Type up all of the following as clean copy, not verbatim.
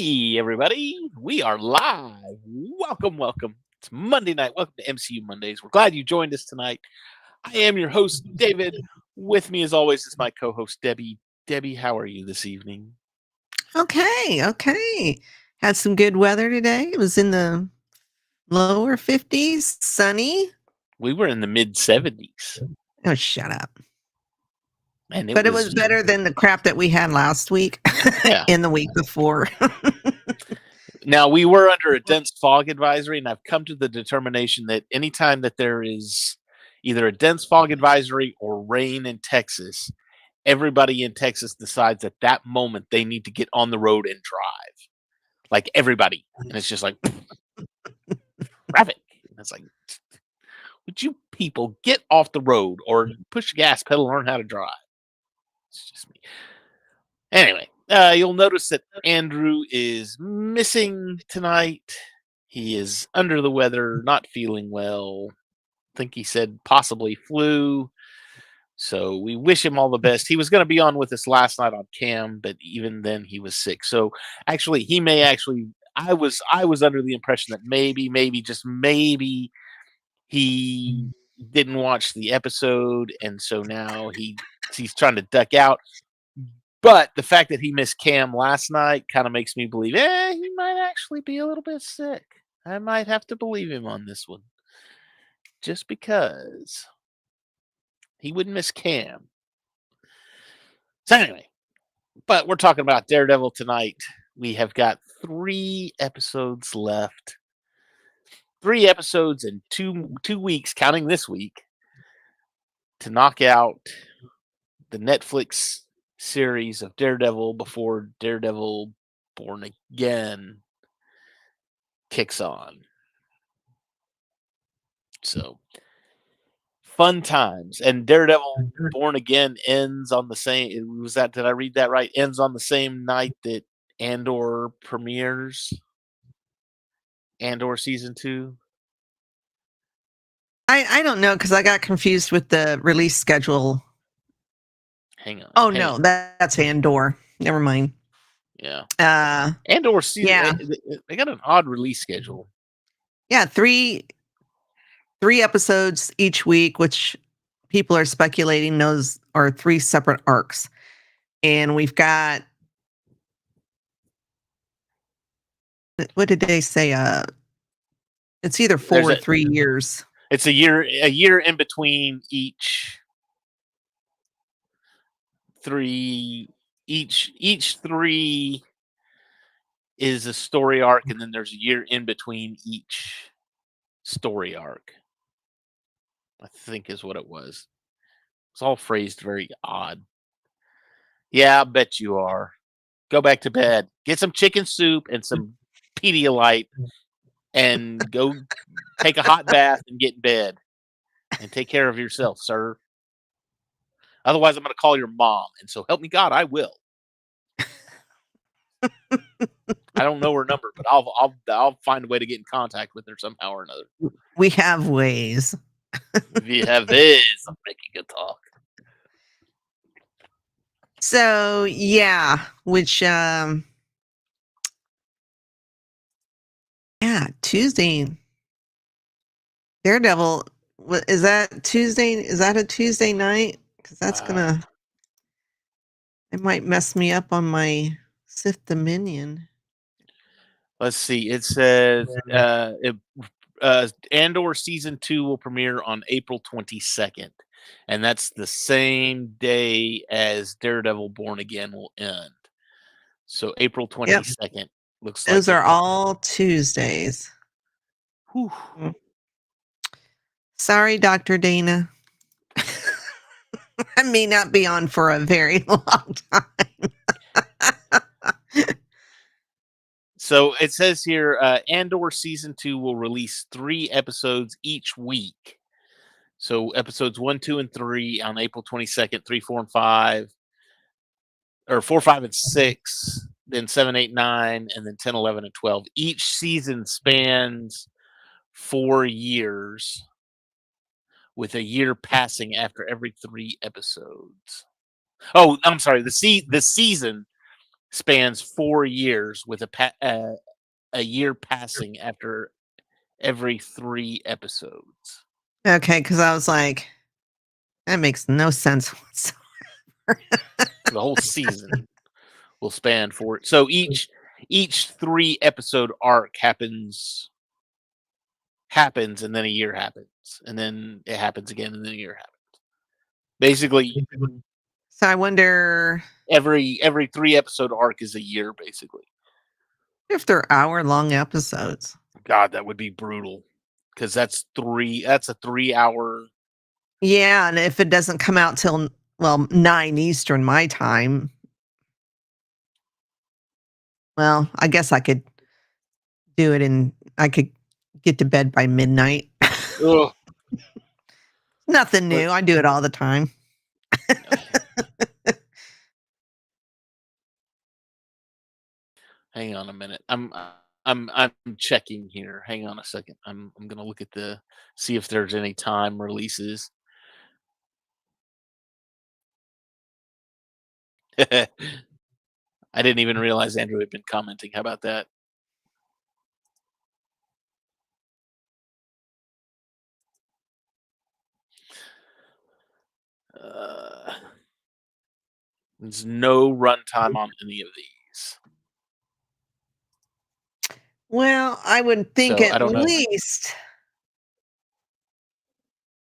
Hey, everybody. We are live. Welcome. It's Monday night. Welcome to MCU Mondays. We're glad you joined us tonight. I am your host, David. With me, as always, is my co host, Debbie. Debbie, how are you this evening? Okay. Had some good weather today. It was in the lower 50s, sunny. We were in the mid 70s, Oh, shut up. and it But it was was, better than the crap that we had last week yeah. and the week before. Now, we were under a dense fog advisory, and I've come to the determination that anytime that there is either a dense fog advisory or rain in Texas, everybody in Texas decides at that moment they need to get on the road and drive. Like everybody. And it's just like traffic. And it's like, would you people get off the road or push the gas pedal and learn how to drive? It's just me. Anyway, you'll notice that Andrew is missing tonight. He is under the weather, not feeling well. I think he said possibly flu. So we wish him all the best. He was going to be on with us last night on cam, but even then he was sick. So actually, he may actually. I was under the impression that maybe just maybe he didn't watch the episode, and so now he's trying to duck out. But the fact that he missed cam last night kind of makes me believe, he might actually be a little bit sick. I might have to believe him on this one, just because he wouldn't miss cam. So anyway, but we're talking about Daredevil tonight. We have got 3 episodes left. 3 episodes in 2 weeks, counting this week, to knock out the Netflix series of Daredevil before Daredevil Born Again kicks on. So fun times. And Daredevil Born Again ends on the same. Was that? Did I read that right? Ends on the same night that Andor premieres. Andor season 2. I don't know because I got confused with the release schedule. Hang on. Oh, no, that's Andor. Never mind. Yeah. Uh, Andor season. yeah. They got an odd release schedule. Yeah, three episodes each week, which people are speculating those are 3 separate arcs. And we've got, what did they say? It's either 4 or 3 years. It's a year in between each 3. Each 3 is a story arc, and then there's a year in between each story arc. I think is what it was. It's all phrased very odd. Yeah, I bet you are. Go back to bed. Get some chicken soup and some Pedialyte, and go take a hot bath and get in bed. And take care of yourself, sir. Otherwise, I'm going to call your mom. And so help me God, I will. I don't know her number, but I'll find a way to get in contact with her somehow or another. We have ways. We have this. I'm making a talk. So yeah, which Tuesday. Daredevil, is that Tuesday? Is that a Tuesday night? Because that's gonna. It might mess me up on my Sith Dominion. Let's see. It says Andor season 2 will premiere on April 22nd, and that's the same day as Daredevil Born Again will end. So April 22nd looks like those are all Tuesdays. Whew. Sorry, Dr. Dana. I may not be on for a very long time. So it says here, Andor season 2 will release 3 episodes each week. So episodes 1, 2, and 3 on April 22nd, 3, 4, and 5, or 4, 5, and 6, then 7, 8, 9, and then 10, 11, and 12. Each season spans 4 years, with a year passing after every 3 episodes. Oh, I'm sorry. The season spans 4 years with a year passing after every 3 episodes. Okay, because I was like, that makes no sense whatsoever. The whole season will span for so each 3 episode arc happens and then a year happens and then it happens again and then a year happens. Basically So I wonder every 3 episode arc is a year basically. if they're hour-long episodes. God, that would be brutal because that's a 3 hour. Yeah, and if it doesn't come out till, well, 9 Eastern my time, well, I guess I could do it I could get to bed by midnight. Ugh. Nothing But new. I do it all the time. hang on a minute. I'm checking here. Hang on a second. I'm gonna look at see if there's any time releases. I didn't even realize Andrew had been commenting. How about that? Uh, there's no runtime on any of these, Well, I would think so I at don't know. least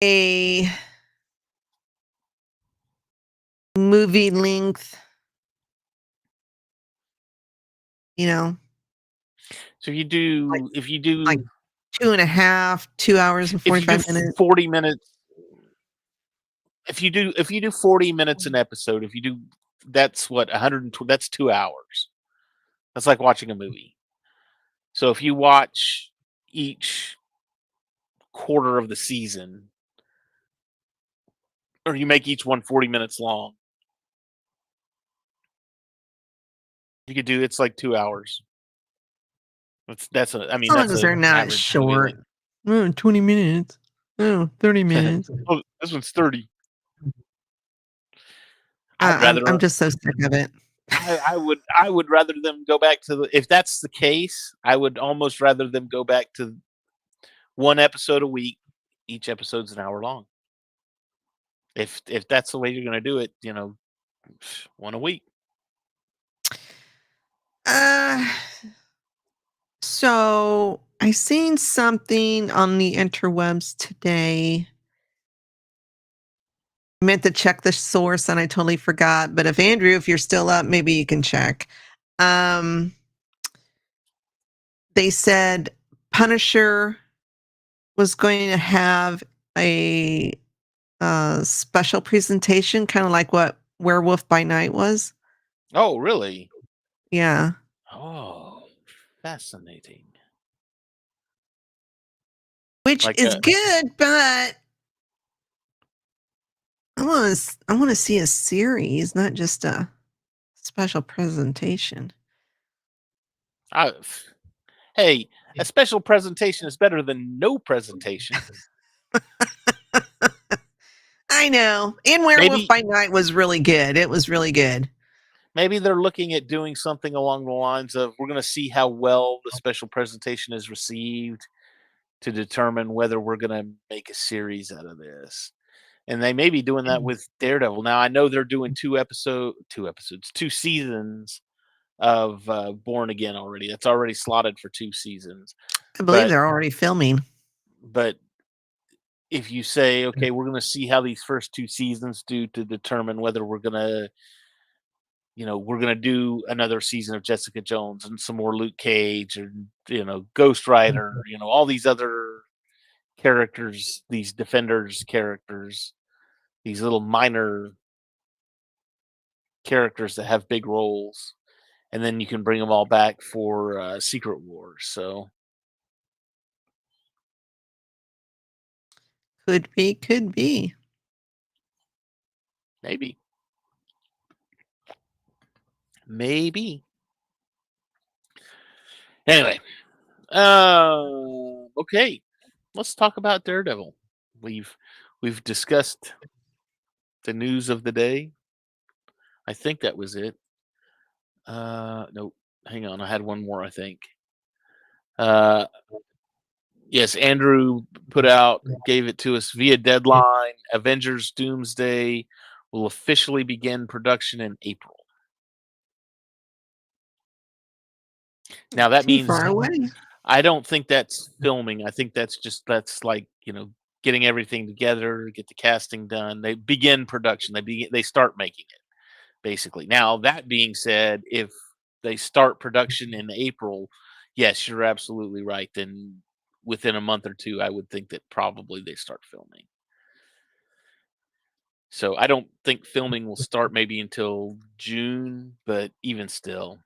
a movie length, you know, So like if you like do 2.5, 2 hours and if you do 45 minutes. 40 minutes, if you do 40 minutes an episode, if you do that's what 120. That's 2 hours. That's like watching a movie. So if you watch each quarter of the season, or you make each one 40 minutes long, you could do it's like 2 hours. I As mean long that's as an they're not average movie short. length. Oh, 20 minutes. Oh, 30 minutes. Oh, this one's 30. I'd I'm rather just so sick of it. I would rather them go back to if that's the case, I would almost rather them go back to one episode a week. Each episode's an hour long. If that's the way you're going to do it, one a week. Uh, so I seen something on the interwebs today. I meant to check the source and I totally forgot. But if you're still up, maybe you can check. Um, they said Punisher was going to have a special presentation, kind of like what Werewolf by Night was. Oh, really? Yeah. Oh, fascinating. Which Like is good, but I want to see a series, not just a special presentation. I, hey, a special presentation is better than no presentation. I know. And Werewolf Maybe by Night was really good. It was really good. maybe they're looking at doing something along the lines of we're going to see how well the special presentation is received to determine whether we're going to make a series out of this. And they may be doing that with Daredevil. Now I know they're doing two seasons of Born Again already. That's already slotted for 2 seasons. I believe But they're already filming. but if you say, okay, we're going to see how these first 2 seasons do to determine whether we're going to do another season of Jessica Jones and some more Luke Cage and Ghost Rider, all these other characters, these Defenders characters, these little minor characters that have big roles, and then you can bring them all back for Secret Wars. So Could be, could be. maybe. Anyway, okay, let's talk about Daredevil. We've discussed the news of the day. I think that was it. Nope. Hang on, I had one more, I think. Uh, yes, Andrew gave it to us via deadline. Avengers Doomsday will officially begin production in April. Now that Too means far away. I don't think that's filming. I think that's like, getting everything together, get the casting done. They begin production. They start making it, basically. Now, that being said, if they start production in April, yes, you're absolutely right. Then within a month or two, I would think that probably they start filming. So I don't think filming will start maybe until June, but even still,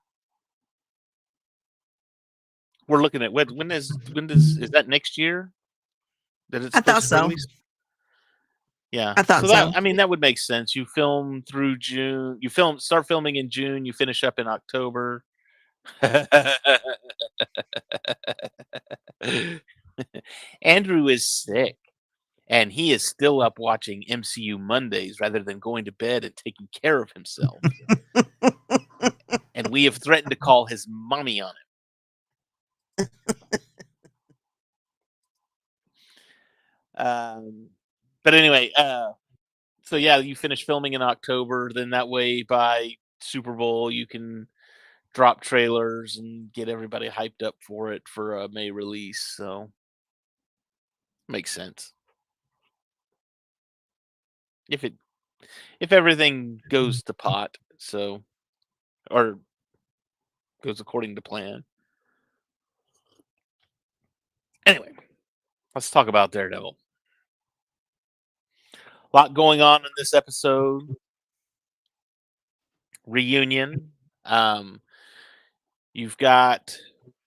we're looking at is that next year that it's I thought supposed to so. release? Yeah. I So thought so. that would make sense. You film through June. Start filming in June. You finish up in October. Andrew is sick, and he is still up watching MCU Mondays rather than going to bed and taking care of himself. And we have threatened to call his mommy on him. But anyway, so yeah, you finish filming in October. Then that way, by Super Bowl, you can drop trailers and get everybody hyped up for it for a May release. So makes sense. If it if everything goes to pot, so or goes according to plan. Anyway, let's talk about Daredevil. A lot going on in this episode. Reunion. Um, you've got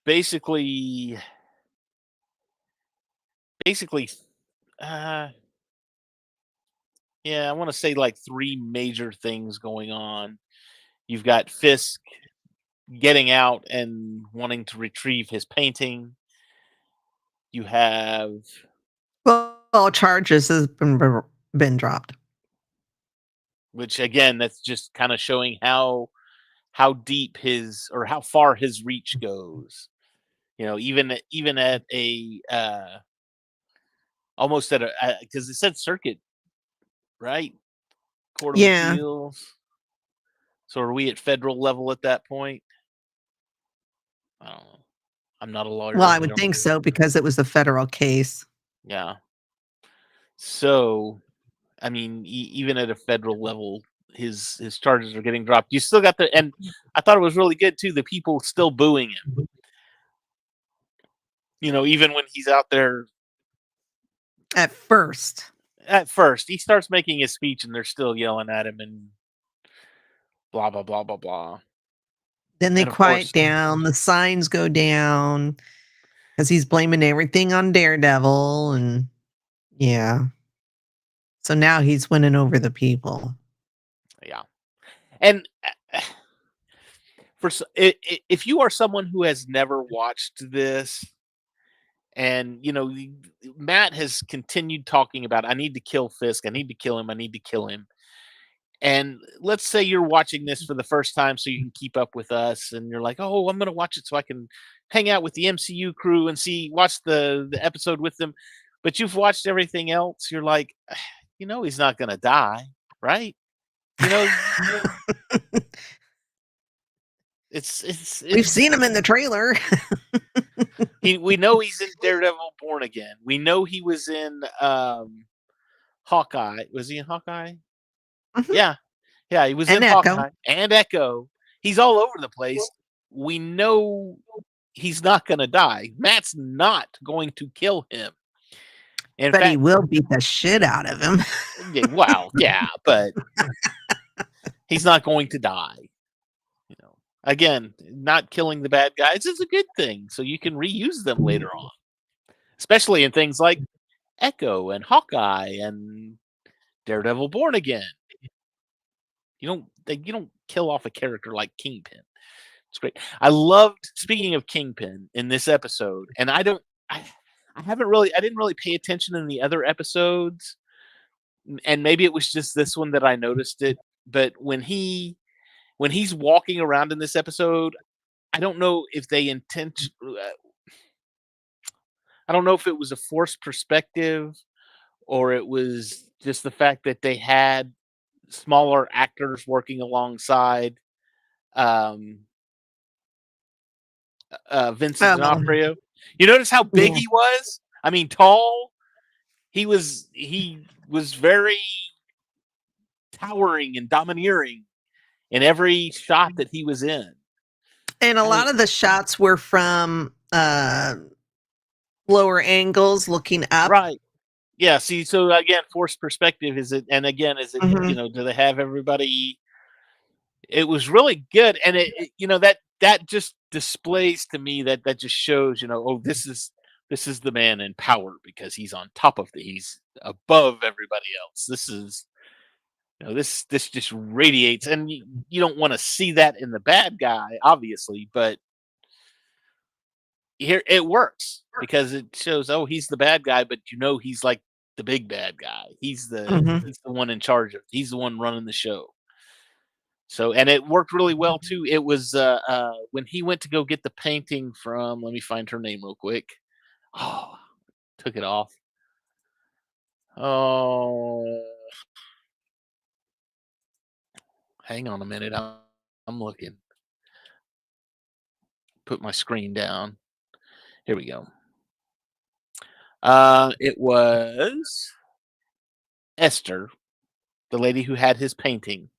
basically, basically, uh, yeah, I want to say like three major things going on. You've got Fisk getting out and wanting to retrieve his painting. You have, Well, all charges has been dropped. which again, that's just kind of showing how deep or how far his reach goes. Even at a almost at a because it said circuit, right? Court of Yeah. Appeals. So are we at federal level at that point? I don't know. I'm not a lawyer. Well, I would think so because it was a federal case. Yeah. So, I mean, even at a federal level, his charges are getting dropped. You still got and I thought it was really good too. The people still booing him. Even when he's out there. At first, he starts making his speech, and they're still yelling at him and blah blah blah blah blah. then they And of quiet course, down, the signs go down because he's blaming everything on Daredevil, and yeah. So now he's winning over the people. yeah. And if you are someone who has never watched this, and Matt has continued talking about, I need to kill Fisk, I need to kill him, I need to kill him. And let's say you're watching this for the first time so you can keep up with us, and you're like, oh, I'm going to watch it so I can hang out with the MCU crew and watch the episode with them. But you've watched everything else. You're like, he's not going to die, right? We've seen him in the trailer. We know he's in Daredevil Born Again. We know he was in Hawkeye. Was he in Hawkeye? Mhm. Yeah, he was And in Echo. Hawkeye and Echo. He's all over the place. We know he's not going to die. Matt's not going to kill him. In But fact, he will beat the shit out of him. well, yeah, but he's not going to die. Again, not killing the bad guys is a good thing, so you can reuse them later on, especially in things like Echo and Hawkeye and Daredevil Born Again. You don't kill off a character like Kingpin. It's great. I loved, speaking of Kingpin, in this episode, and I didn't really pay attention in the other episodes, and maybe it was just this one that I noticed it. But when he when he's walking around in this episode, I don't know if they I don't know if it was a forced perspective or it was just the fact that they had smaller actors working alongside um, Vincent Oh, D'Onofrio. You notice how big yeah. he was? I mean, tall. He was very towering and domineering in every shot that he was in. And a I mean, lot of the shots were from lower angles looking up. right. Yeah, see, so again, forced perspective is it, and again, is it, Mhm. do they have everybody? It was really good, and that just displays to me that just shows, oh, this is the man in power because he's on top of he's above everybody else. This is, this just radiates, and you don't want to see that in the bad guy, obviously, but here it works because it shows, oh, he's the bad guy, but he's like the big bad guy. He's the Mhm. he's the one in charge of. He's the one running the show. So, and it worked really well too. It was when he went to go get the painting from. Let me find her name real quick. Oh, took it off. Oh, hang on a minute. I'm looking. Put my screen down. Here we go. It was Esther, the lady who had his painting,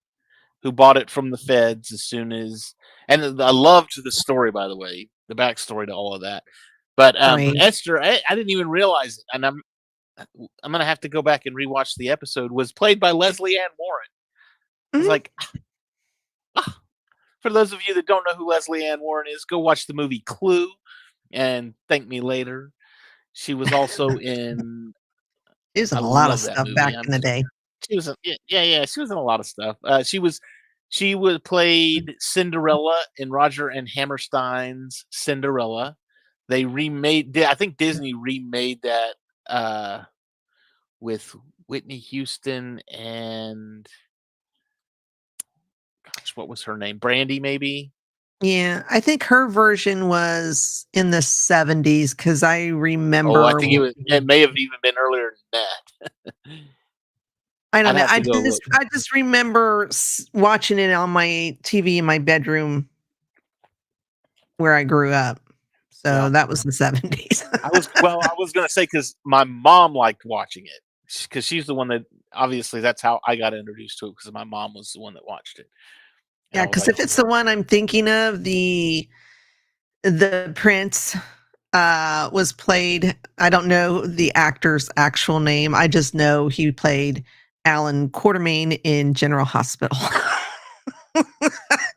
who bought it from the feds as soon as. And I loved the story, by the way, the backstory to all of that. But Right. Esther, I didn't even realize it, and I'm gonna have to go back and rewatch the episode. Was played by Leslie Ann Warren. I was Mhm. like, ah, for those of you that don't know who Leslie Ann Warren is, go watch the movie Clue and thank me later. She was also in. She was in I a lot of love that stuff movie. back in the day. She was yeah. She was in a lot of stuff. She was played Cinderella in Roger and Hammerstein's Cinderella. They remade. I think Disney remade that with Whitney Houston and gosh, what was her name? Brandy, maybe. Yeah, I think her version was in the 70s because I Oh, I remember think it may have even been earlier than that. I don't I'd know, have to go look. I just remember watching it on my TV in my bedroom where I grew up. So Yeah, that was the 70s. I was gonna say because my mom liked watching it because she's the one that obviously that's how I got introduced to it because my mom was the one that watched it, and Yeah, I was because like, if it's the one I'm thinking of, the prince was played, I don't know the actor's actual name. I just know he played Alan Quartermain in General Hospital.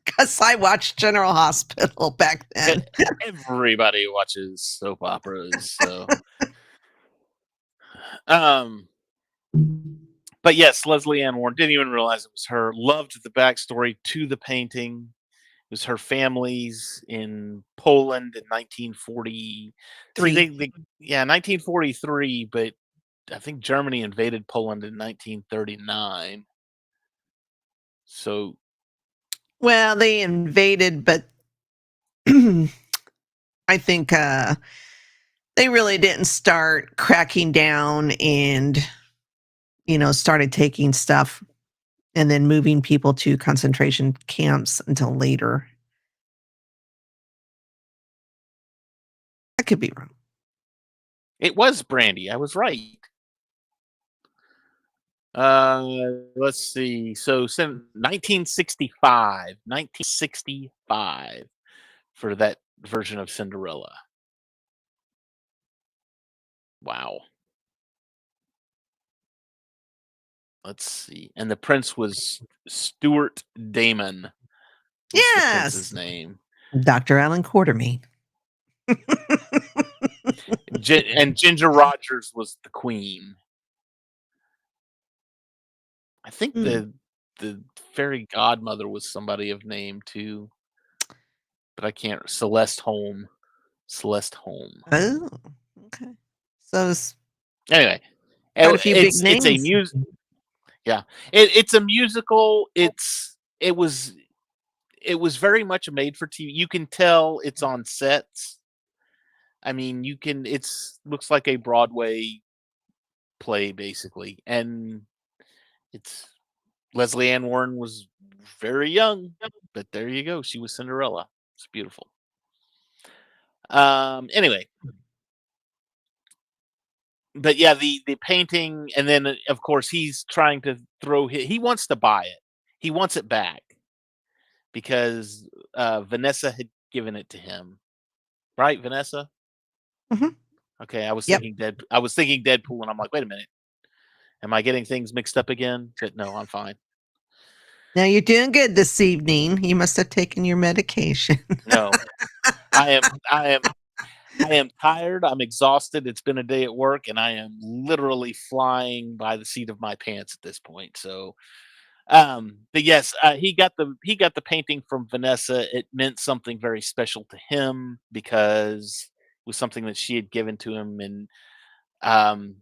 Because I watched General Hospital back e- then. everybody watches soap operas, so um. But yes, Leslie Ann Warren didn't even realize it was her. Loved the backstory to the painting. It was her family's in Poland in 1940. See, Three. yeah, 1943, but I think Germany invaded Poland in 1939. So, Well, they invaded, but I think they really didn't start cracking down and, started taking stuff and then moving people to concentration camps until later. I could be wrong. it was Brandy. I was right. Let's see. So, since 1965 for that version of Cinderella. Wow. Let's see. And the prince was Stuart Damon was the prince's Yes, name. Dr. Alan Quartermain. And Ginger Rogers was the queen. I think Hmm. the fairy godmother was somebody of name too, but I can't. Celeste Holm. Celeste Holm. Oh, okay. So it's Anyway, quite a few big it's a names. music. Yeah, it's a musical. It was. it was very much a made for TV. You can tell it's on sets. I mean, it's looks like a Broadway play basically, and it's Leslie Ann Warren was very young, but there you go. She was Cinderella. It's beautiful. Anyway, but yeah, the painting, and then of course he's trying to he wants to buy it. He wants it back because Vanessa had given it to him, right? Vanessa. Mhm. Okay, I was Yep. thinking I was thinking Deadpool, and I'm like, wait a minute, am I getting things mixed up again? But no, I'm fine. Now you're doing good this evening. You must have taken your medication. No, I am I am I am tired. I'm exhausted. It's been a day at work, and I am literally flying by the seat of my pants at this point. So, but yes, he got the painting from Vanessa. It meant something very special to him because it was something that she had given to him, and um,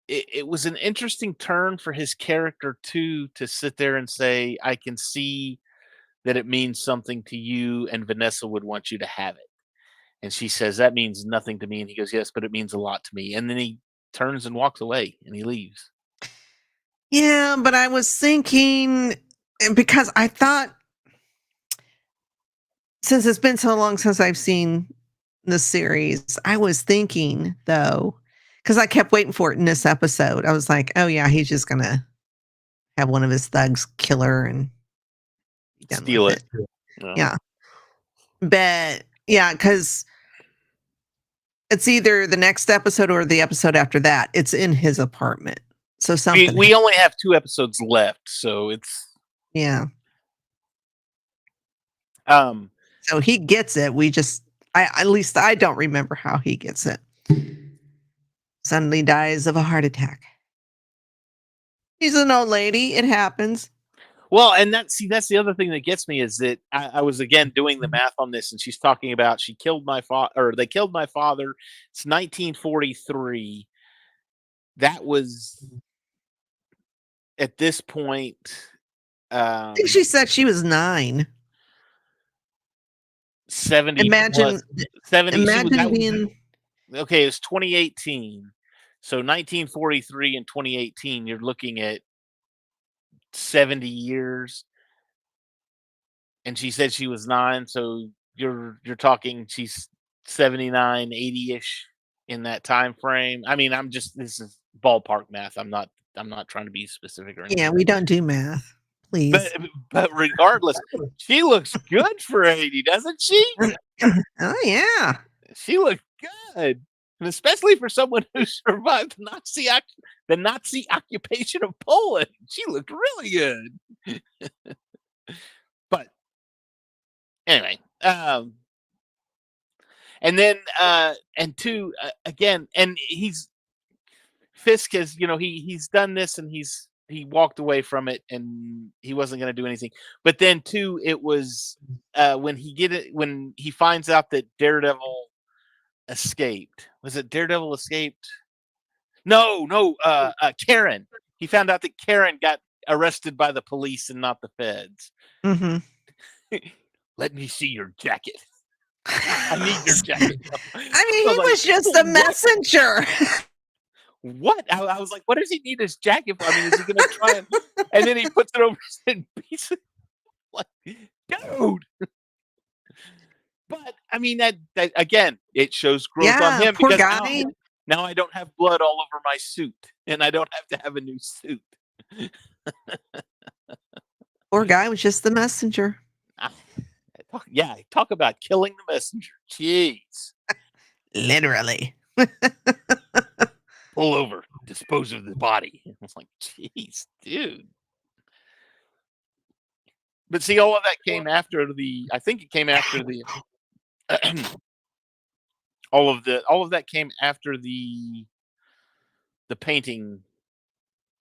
it was an interesting turn for his character too to sit there and say, "I can see that it means something to you, and Vanessa would want you to have it." And she says, "That means nothing to me." And he goes, "Yes, but it means a lot to me." And then he turns and walks away and he leaves. Yeah, but I was thinking because I thought since it's been so long since I've seen the series, I was thinking though, because I kept waiting for it in this episode. I was like, oh yeah, he's just gonna have one of his thugs kill her and be done Steal with it. it. Yeah. Yeah. But yeah, because it's either the next episode or the episode after that. It's in his apartment. So something We only have 2 episodes left, so it's yeah. um So he gets it. We just I at least I don't remember how he gets it. Suddenly dies of a heart attack. She's an old lady. It happens. well, and that's the other thing that gets me is that I was again doing the math on this, and she's talking about she killed my father, or they killed my father. It's 1943. That was at this point I think she said she was 9. 70 Imagine plus 70. She was imagine being okay, it's 2018. So 1943 and 2018, you're looking at 70 years. And she said she was 9, so you're talking she's 79, 80-ish in that time frame. I mean, this is ballpark math. I'm not trying to be specific or yeah, anything. we don't do math. But Please. but regardless, she looks good for 80, doesn't she? Oh yeah. She looked good, and especially for someone who survived the Nazi occupation of Poland. She looked really good. But anyway, and then and two again, and Fisk has he's done this and he walked away from it and he wasn't going to do anything. But then two, it was when he finds out that Daredevil escaped. Was it Daredevil escaped? No, Karen. He found out that Karen got arrested by the police and not the feds. Mhm. Let me see your jacket. I need your jacket. I mean, I he was like, was just a what? messenger. What? I was like, what does he need his jacket for? I mean, is he going to try and then he puts it over his piece? Like, dude. But I mean, that again, it shows growth on Yeah, him poor because guy. now I don't have blood all over my suit, and I don't have to have a new suit. Poor guy was just the messenger. Ah, talk about killing the messenger. Jeez. Literally. Pull over, dispose of the body. I was like, jeez, dude. But see, all of that came after I think it came after the all of that came after the painting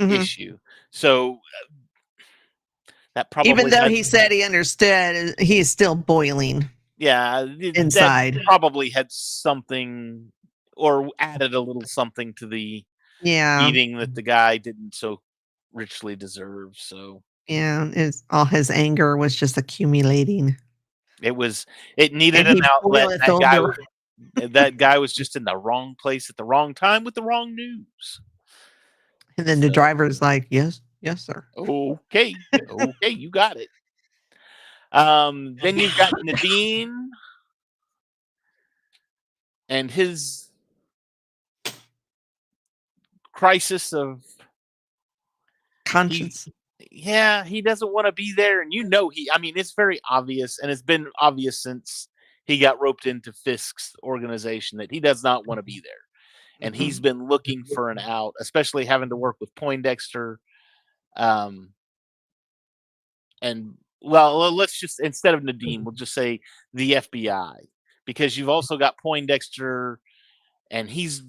Mhm. issue. So that Even probably though had he said he understood, he is still boiling that inside. probably had something or added a little something to the Yeah. beating that the guy didn't so richly deserve. So Yeah, all his anger was just accumulating. It needed And an he outlet. boileth over. That guy was just in the wrong place at the wrong time with the wrong news. And then the So, driver's like, yes, yes, sir. okay, you got it. Then you've got Nadeem and his crisis of he Conscience. he doesn't want to be there, and it's very obvious, and it's been obvious since he got roped into Fisk's organization that he does not want to be there. And he's been looking for an out, especially having to work with Poindexter. And well, let's just, instead of Nadeem, we'll just say the FBI, because you've also got Poindexter, and he's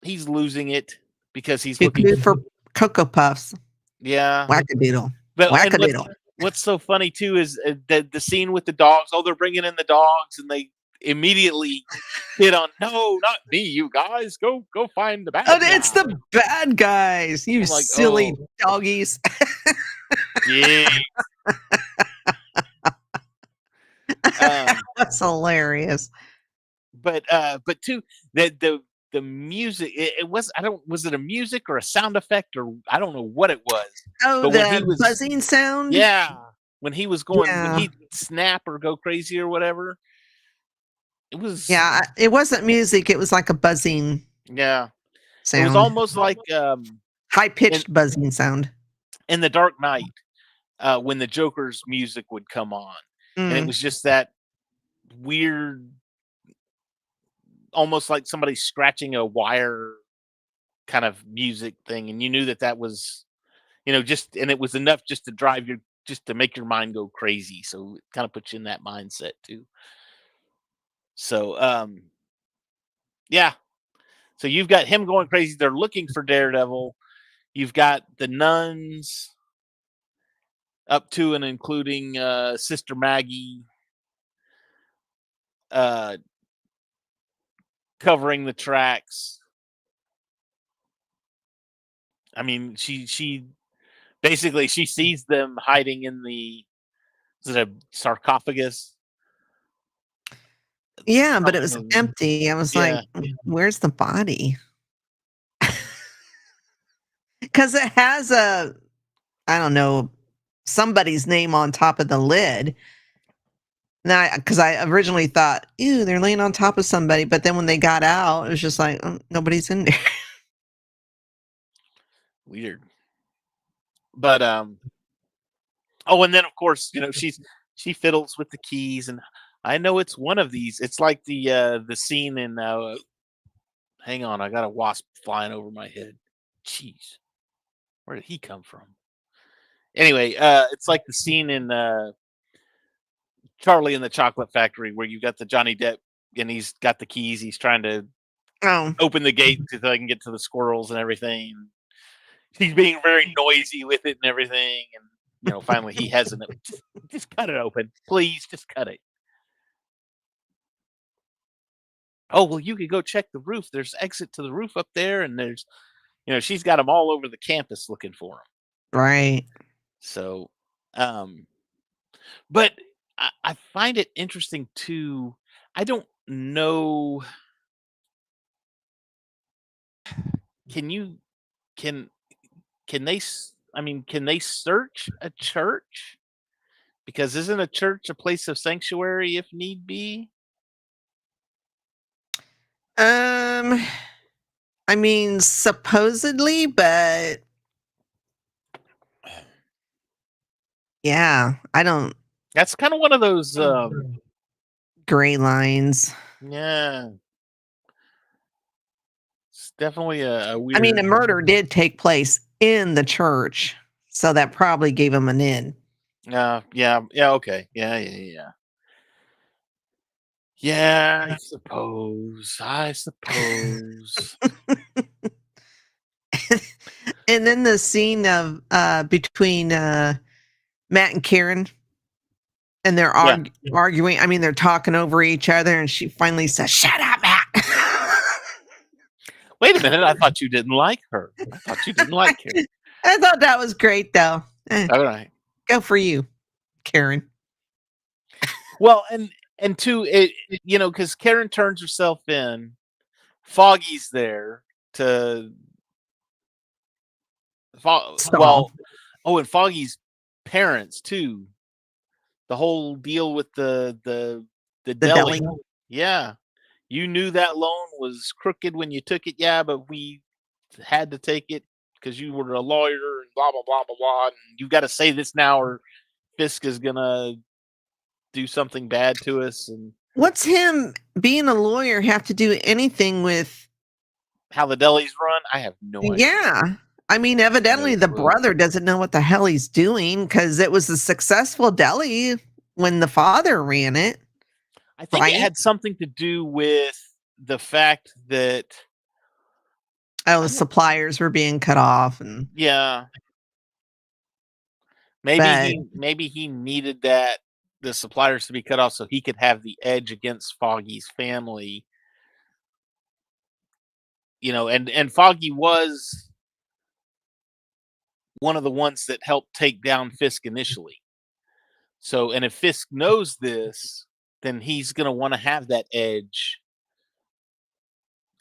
losing it because he's looking for Cocoa Puffs. Yeah, Wackadoodle. but and Wackadoodle. what's so funny too is the scene with the dogs. Oh, they're bringing in the dogs, and they immediately hit on, no, not me, you guys, go find the bad Oh, guy. it's the bad guys, you like, silly doggies. Yeah. That's hilarious. But too, the music, it was, was it a music or a sound effect, or I don't know what it was. Oh, but when he the was buzzing sound? Yeah. When he was going, Yeah. when he'd snap or go crazy or whatever. It was Yeah, it wasn't music, it was like a buzzing sound. It was almost like high-pitched buzzing sound. In The Dark Knight, when the Joker's music would come on. And it was just that weird, almost like somebody scratching a wire kind of music thing, and you knew that was, just, and it was enough just to just to make your mind go crazy. So it kind of puts you in that mindset too. So yeah. So you've got him going crazy. They're looking for Daredevil. You've got the nuns up to and including Sister Maggie covering the tracks. I mean, she basically, she sees them hiding in is it a sarcophagus? Yeah, but it was empty. I was like, where's the body? Because it has I don't know, somebody's name on top of the lid. Now, because I originally thought, ew, they're laying on top of somebody. But then when they got out, it was just like, nobody's in there. Weird. But oh, and then of course, she fiddles with the keys, and I know it's one of these. It's like the scene in hang on, I got a wasp flying over my head. Jeez. Where did he come from? Anyway, it's like the scene in Charlie and the Chocolate Factory, where you got the Johnny Depp, and he's got the keys. He's trying to open the gate so I can get to the squirrels and everything. He's being very noisy with it and everything, and finally he has it. Just cut it open, please. Just cut it. Oh, well, you could go check the roof. There's exit to the roof up there, and there's, she's got them all over the campus looking for him. Right. So, but I find it interesting too. I don't know. Can they? I mean, can they search a church? Because isn't a church a place of sanctuary if need be? I mean, supposedly, but yeah, I don't. That's kind of one of those gray lines. Yeah. It's definitely a weird. I mean, the murder did take place in the church, so that probably gave him an in. Yeah, okay. Yeah. Yeah, I suppose. And then the scene of between Matt and Karen, and they're arguing. I mean, they're talking over each other, and she finally says, "Shut up, Matt." Wait a minute, I thought you didn't like her. I thought you didn't like her. I thought that was great, though. All right. Go for you, Karen. Well, and two, because Karen turns herself in, Foggy's there to Stall. and Foggy's parents too. The whole deal with the The deli. deli. Yeah. You knew that loan was crooked when you took it, yeah, but we had to take it because you were a lawyer and blah blah blah blah blah. And you got to say this now, or Fisk is gonna do something bad to us. And What's him being a lawyer have to do anything with? how the delis run, I have no idea. Yeah. I mean, evidently No the clue. brother doesn't know what the hell he's doing because it was a successful deli when the father ran it, I think it right? had something to do with the fact that Oh, the suppliers were being cut off, and yeah, but maybe he needed the suppliers to be cut off so he could have the edge against Foggy's family. And Foggy was one of the ones that helped take down Fisk initially. So, and if Fisk knows this, then he's going to want to have that edge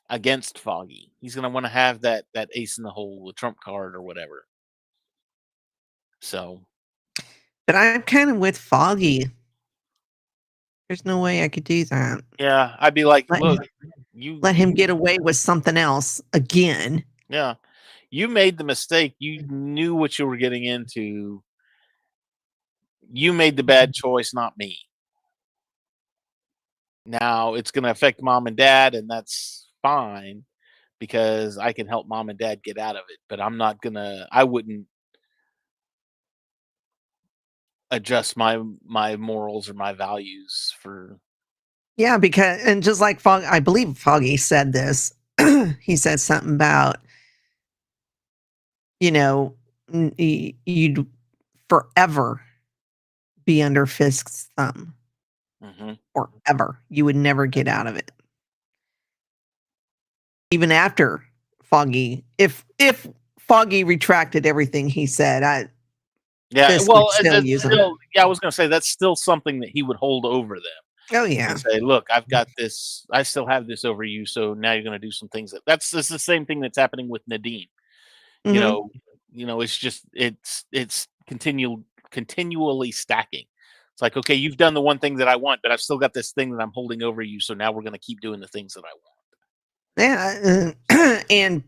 against Foggy. He's going to want to have that ace in the hole, the trump card or whatever. So, but I'm kind of with Foggy. There's no way I could do that. yeah, I'd be like, Let look, him, you let him you get away with something else again. yeah, you made the mistake. You knew what you were getting into. You made the bad choice, not me. Now it's going to affect mom and dad, and that's fine because I can help mom and dad get out of it. But I wouldn't adjust my morals or my values for. Yeah, because and just like Fog, I believe Foggy said this. He said something about you know you'd forever be under Fisk's thumb, Mhm. forever. You would never get out of it, even after Foggy. If Foggy retracted everything he said, Yeah, Fisk would well, still that's use him. still yeah, I was gonna say that's still something that he would hold over them Oh and yeah. say, "Look, I've got this. I still have this over you. So now you're gonna do some things that's the same thing that's happening with Nadeem. You Hmm. know, it's just it's continually stacking. It's like, okay, you've done the one thing that I want, but I've still got this thing that I'm holding over you. So now we're gonna keep doing the things that I want. Yeah, and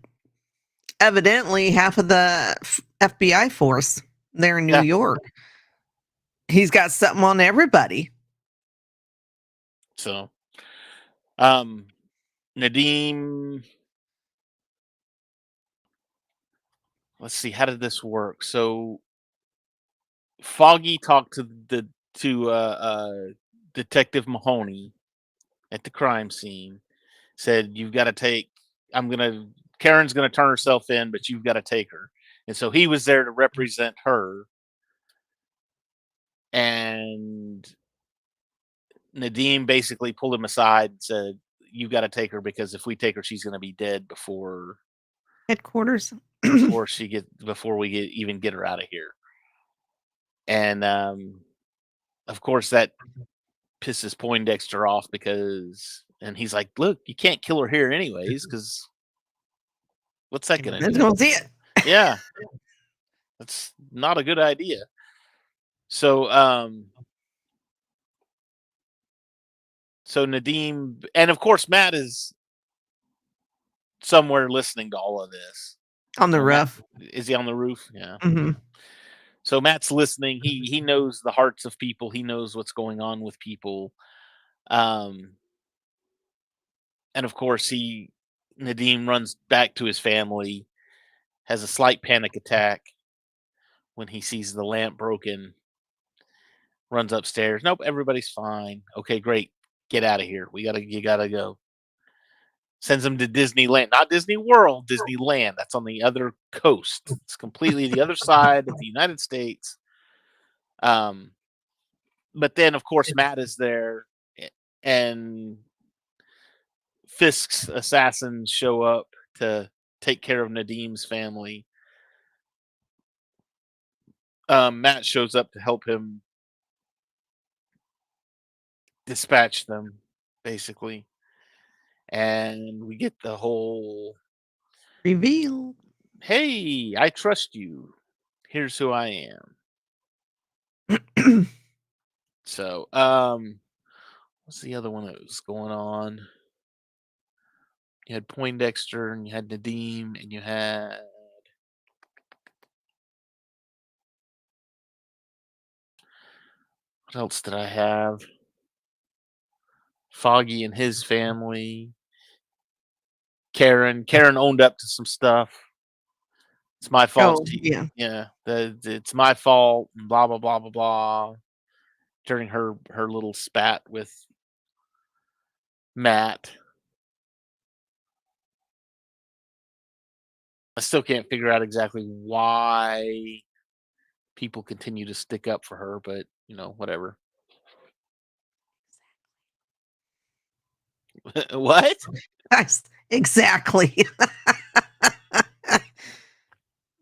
evidently half of the FBI force there in New Yeah. York. He's got something on everybody. So, um, Nadeem, let's see, how did this work? So Foggy talked to Detective Mahoney at the crime scene. Said, "You've got to take. I'm gonna. Karen's gonna turn herself in, but you've got to take her." And so he was there to represent her. And Nadeem basically pulled him aside and said, "You got to take her because if we take her, she's gonna be dead Headquarters. before we even get her out of here." And of course, that pisses Poindexter off and he's like, "Look, you can't kill her here anyways, because what's that gonna Let's do?" go see it. Yeah, that's not a good idea. So, so Nadeem, and of course Matt is somewhere listening to all of this. On the Matt, roof. is he on the roof? Yeah. Hmm. So Matt's listening. He knows the hearts of people. He knows what's going on with people. Um, and of course Nadeem runs back to his family, has a slight panic attack when he sees the lamp broken, runs upstairs. Nope, everybody's fine. Okay, great. Get out of here. You gotta go. Sends him to Disneyland, not Disney World, Disneyland. That's on the other coast. It's completely the other side of the United States. Um, but then of course Matt is there, and Fisk's assassins show up to take care of Nadeem's family. Matt shows up to help him dispatch them, basically, and we get the whole Reveal. "Hey, I trust you. Here's who I am." So, what's the other one that was going on? You had Poindexter, and you had Nadeem, and you had what else did I have? Foggy and his family. Karen owned up to some stuff. It's my fault. Oh, yeah. Yeah, it's my fault. And blah blah blah blah blah. During her little spat with Matt, I still can't figure out exactly why people continue to stick up for her, but whatever. What? Exactly.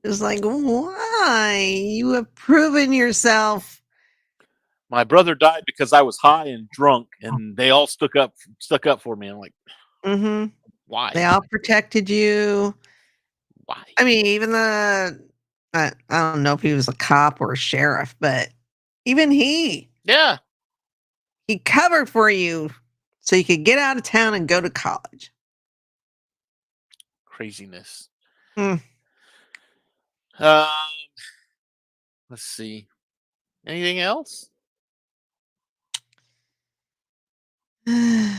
It's like, why? You have proven yourself. My brother died because I was high and drunk, and they all stuck up for me. I'm like, Mm-hmm. why? They all protected you. Why? I mean, even I don't know if he was a cop or a sheriff, but even Yeah, he covered for you so you could get out of town and go to college. craziness. Mm. Um, let's see. Anything else? I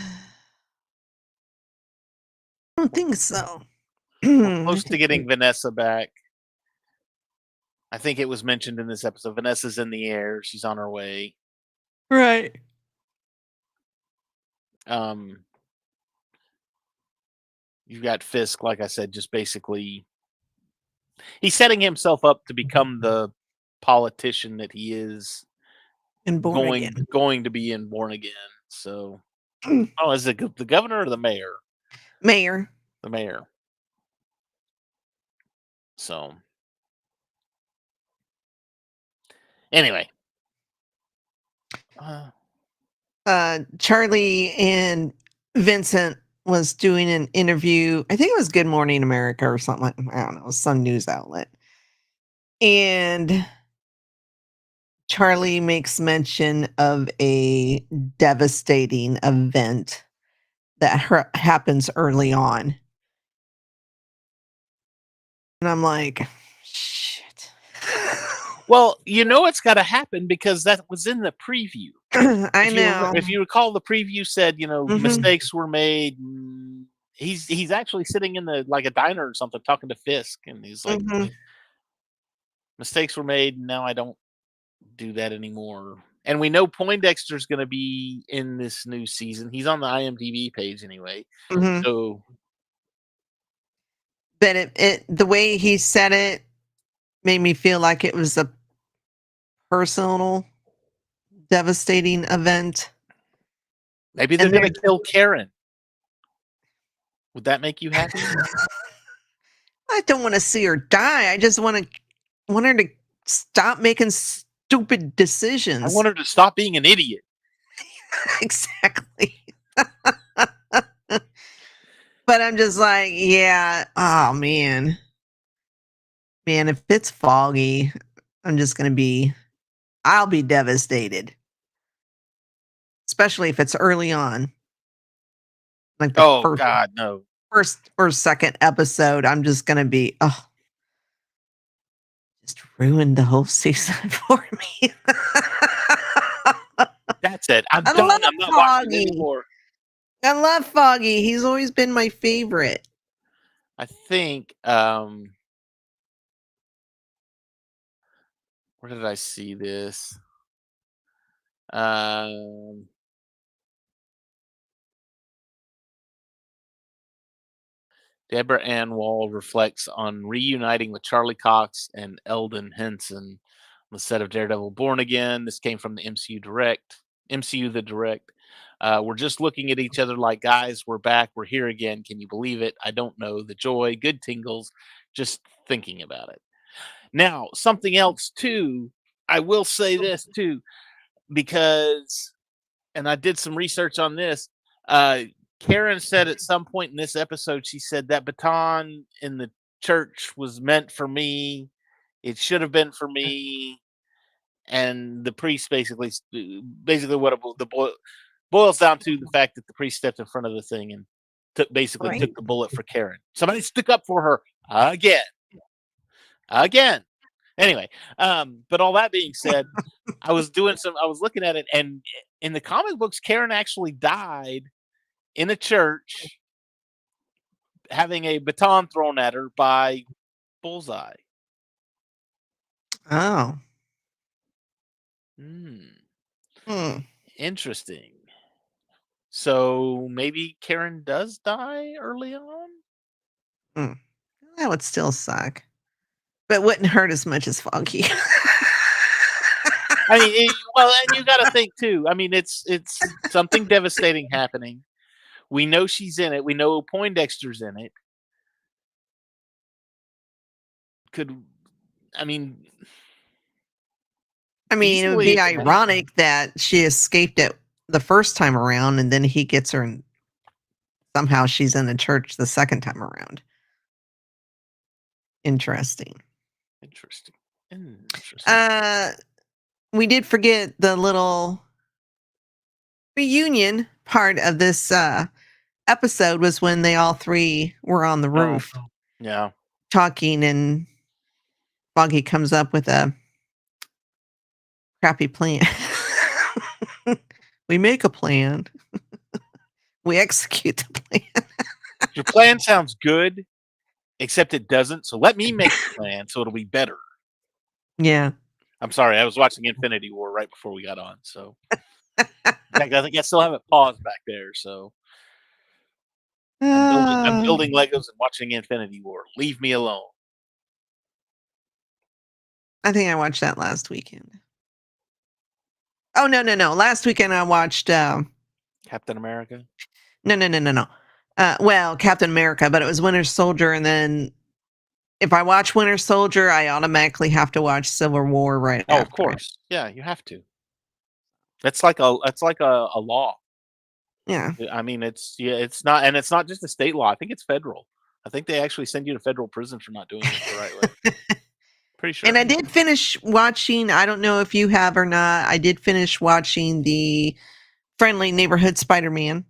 don't think so. We're I close to think getting Vanessa back. I think it was mentioned in this episode. Vanessa's in the air. She's on her way. right. Um, you've got Fisk, like I said, just basically he's setting himself up to become the politician that he is And born again. going to be in Born Again. So, oh, is it the governor or the mayor? Mayor. The mayor. So, anyway, Charlie and Vincent was doing an interview. I think it was Good Morning America or something like I don't know, some news outlet. And Charlie makes mention of a devastating event that happens early on. And I'm like, shit. well, it's got to happen because that was in the preview. I know. If you recall, the preview said, Mhm. mistakes were made. He's actually sitting in a diner or something talking to Fisk, and he's like, Mhm. mistakes were made, and now I don't do that anymore. And we know Poindexter's going to be in this new season. He's on the IMDb page anyway. Mhm. So, But it the way he said it made me feel like it was a personal devastating event. maybe they're And going there's to kill Karen. Would that make you happy? I don't want to see her die. I just want her to stop making stupid I decisions. want her to stop being an idiot. Exactly. But I'm just like, yeah, oh man. Man, if it's Foggy, I'll be devastated. Especially if it's early on. Like the Oh God, no. first or second episode, I'm just gonna be, oh, just ruined the whole season for me. That's it. I'm I done. love I'm not watching Foggy. anymore. I love Foggy. He's always been my favorite. I think where did I see this? Um Deborah Ann Wall reflects on reuniting with Charlie Cox and Eldon Henson on the set of Daredevil Born Again. This came from the MCU the Direct. We're just looking at each other like, guys, we're back, we're here again. Can you believe it? I don't know. The joy, good tingles, just thinking about it. Now, something else too. I will say this too, because, and I did some research on this. Karen said at some point in this episode, she said that baton in the church was meant for me. It should have been for me. And the priest basically what boils down to the fact that the priest stepped in front of the thing and basically Right. took the bullet for Karen. Somebody stuck up for her again. Anyway, but all that being said, I was looking at it, and in the comic books, Karen actually died in a church having a baton thrown at her by Bullseye. Oh. Interesting. So maybe Karen does die early on? That would still suck. But wouldn't hurt as much as Foggy. I mean, well, and you got to think too. I mean, it's something devastating happening. We know she's in it. We know Poindexter's in it. I mean, it would be ironic that she escaped it the first time around, and then he gets her, and somehow she's in the church the second time around. Interesting. We did forget the little reunion part of this episode was when they all three were on the roof. Yeah. Talking, and Foggy comes up with a crappy plan. We make a plan. We execute the plan. Your plan sounds good, except it doesn't. So let me make the plan so it'll be better. Yeah. I'm sorry. I was watching Infinity War right before we got on. So in fact, I think I still have it paused back there. So I'm building Legos and watching Infinity War. Leave me alone. I think I watched that last weekend. Oh, no. Last weekend I watched Captain America? No. Well, Captain America, but it was Winter Soldier, and then if I watch Winter Soldier, I automatically have to watch Civil War right after. Oh, of course. Yeah, you have to. That's like a law. Yeah. I mean, it's not just a state law. I think it's federal. I think they actually send you to federal prison for not doing it the right way. Pretty sure. And I did finish watching, I don't know if you have or not, I did finish watching the Friendly Neighborhood Spider-Man.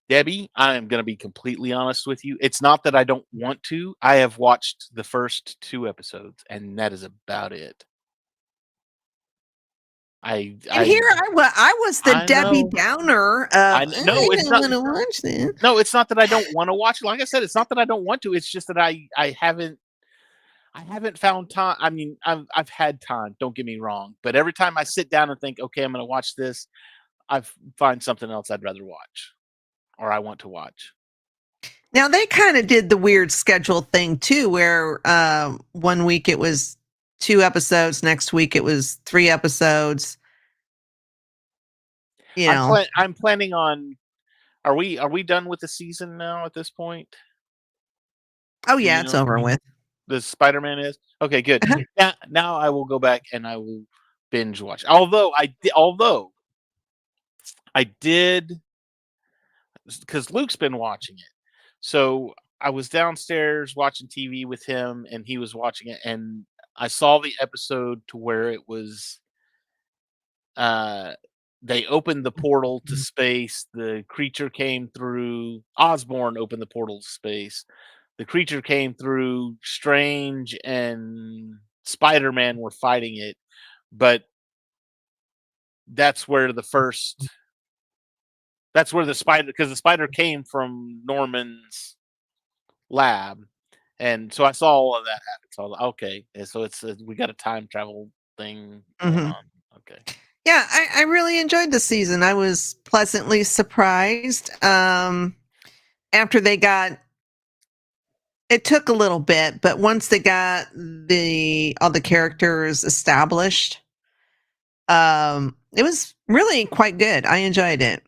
Debbie, I am going to be completely honest with you. It's not that I don't want to. I have watched the first 2 episodes, and that is about it. I was the Debbie Downer. It's not. Watch this. No, it's not that I don't want to watch it. Like I said, it's not that I don't want to. It's just that I haven't found time. I mean, I've had time. Don't get me wrong, but every time I sit down and think, okay, I'm going to watch this, I find something else I'd rather watch, or I want to watch. Now they kind of did the weird schedule thing too, where 1 week it was 2 episodes, next week it was 3 episodes. You know, I'm planning on. Are we done with the season now at this point? Oh yeah, it's over with. The Spider-Man is okay. Good. Now I will go back and I will binge watch. Although I did, because Luke's been watching it, so I was downstairs watching TV with him, and he was watching it, and I saw the episode to where it was. They opened the portal to space. The creature came through. Osborn opened the portal to space. The creature came through. Strange and Spider-Man were fighting it, but that's where the spider, because the spider came from Norman's lab, and so I saw all of that happen. So I was like, okay, so we got a time travel thing going on. Okay. Yeah, I really enjoyed the season. I was pleasantly surprised. After they got, it took a little bit, but once they got all the characters established, it was really quite good. I enjoyed it.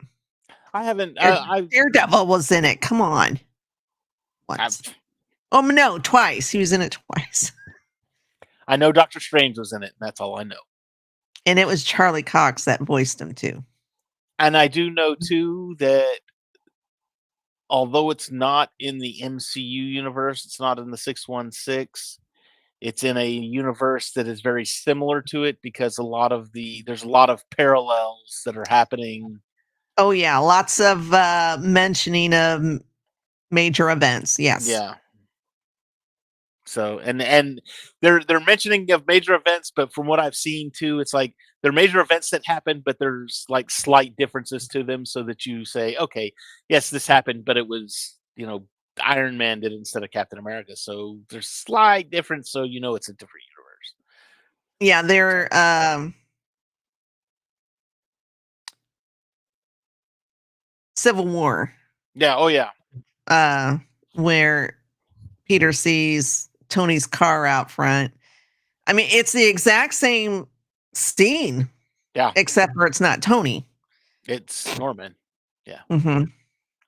I haven't. Daredevil was in it. Come on. Once. Oh no, twice. He was in it twice. I know Doctor Strange was in it, and that's all I know. And it was Charlie Cox that voiced him too. And I do know too that although it's not in the MCU universe, it's not in the 616. It's in a universe that is very similar to it because there's a lot of parallels that are happening. Oh yeah, lots of mentioning of major events. Yes. Yeah. So and they're mentioning of major events, but from what I've seen too, it's like they're major events that happen, but there's like slight differences to them, so that you say, okay, yes, this happened, but it was Iron Man did it instead of Captain America, so there's slight difference, so it's a different universe. Yeah, they're Civil War. Yeah. Oh yeah. Where Peter sees Tony's car out front. I mean, it's the exact same scene. Yeah. Except for it's not Tony. It's Norman. Yeah. Mm-hmm.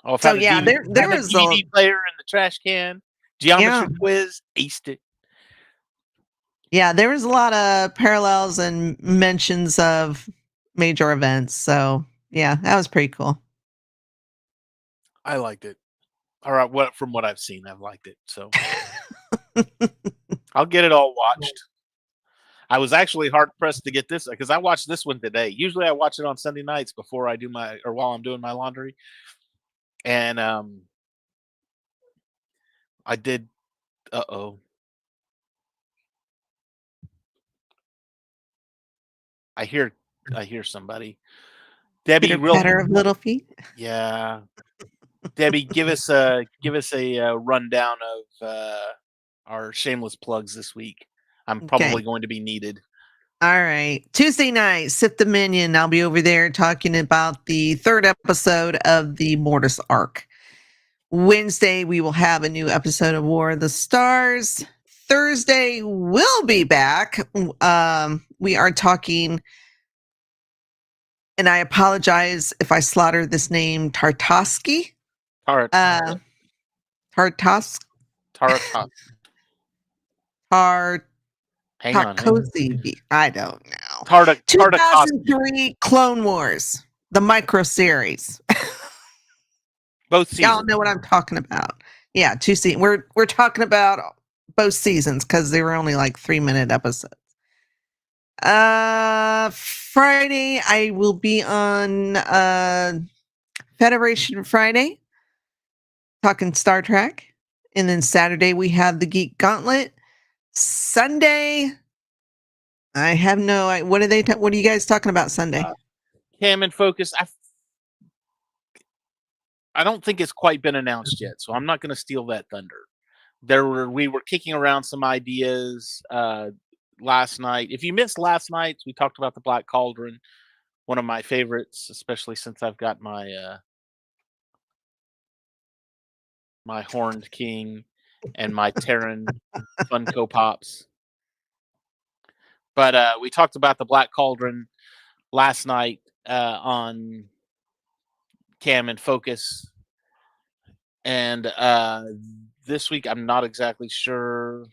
Oh, So yeah, there was a DVD player in the trash can. Geometry quiz, aced it. Yeah, there was a lot of parallels and mentions of major events. So yeah, that was pretty cool. I liked it. All right, from what I've seen, I've liked it. So I'll get it all watched. I was actually hard pressed to get this because I watched this one today. Usually I watch it on Sunday nights before I do while I'm doing my laundry. And I did I hear somebody. Debbie, Peter of Little Feet. Yeah. Debbie, give us a rundown of our shameless plugs this week. I'm probably going to be needed. All right. Tuesday night, Sith Dominion. I'll be over there talking about the 3rd episode of the Mortis arc. Wednesday, we will have a new episode of War of the Stars. Thursday, we'll be back. We are talking, and I apologize if I slaughter this name, Tartakovsky. Tartakovsky. Hang on. I don't know. 2003 Clone Wars, the micro series. Both seasons. Y'all know what I'm talking about. Yeah, 2 seasons. We're talking about both seasons because they were only like 3-minute episodes. Friday, I will be on Federation Friday talking Star Trek. And then Saturday, we have the Geek Gauntlet. Sunday, I have no. What are you guys talking about Sunday? Cam and Focus. I don't think it's quite been announced yet, so I'm not going to steal that thunder. We were kicking around some ideas last night. If you missed last night, we talked about the Black Cauldron, one of my favorites, especially since I've got my my Horned King and my Terran Funko Pops. But we talked about the Black Cauldron last night on Cam and Focus. And this week, I'm not exactly sure.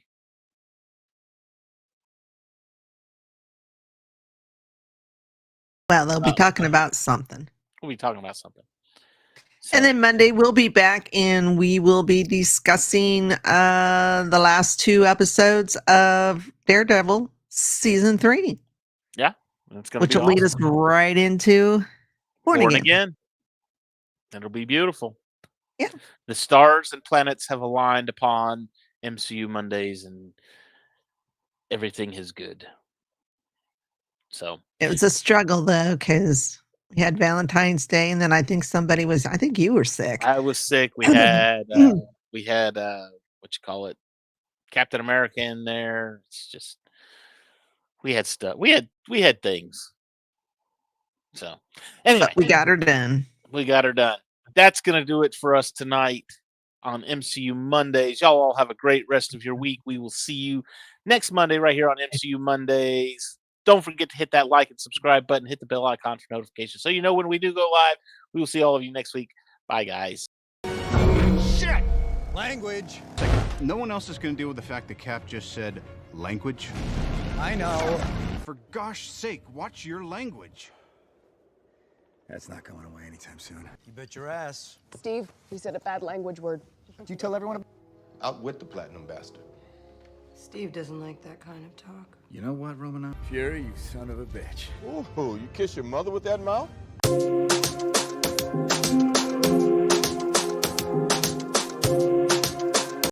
Well, they'll be talking about something. We'll be talking about something. So. And then Monday, we'll be back and we will be discussing the last 2 episodes of Daredevil season 3. Yeah. Which will lead us right into Born Again. It'll be beautiful. Yeah. The stars and planets have aligned upon MCU Mondays and everything is good. So it was a struggle though, because we had Valentine's Day and then I think you were sick. I was sick. We had what you call it? Captain America in there. It's just we had stuff. We had things. So anyway, but we got her done. That's going to do it for us tonight on MCU Mondays. Y'all all have a great rest of your week. We will see you next Monday right here on MCU Mondays. Don't forget to hit that like and subscribe button. Hit the bell icon for notifications so you know when we do go live. We will see all of you next week. Bye, guys. Shit! Language. No one else is going to deal with the fact that Cap just said language. I know. For gosh sake, watch your language. That's not going away anytime soon. You bet your ass. Steve, he said a bad language word. Did you tell everyone? Out with the platinum bastard. Steve doesn't like that kind of talk. You know what, Romano? Fury, you son of a bitch. Ooh, you kiss your mother with that mouth?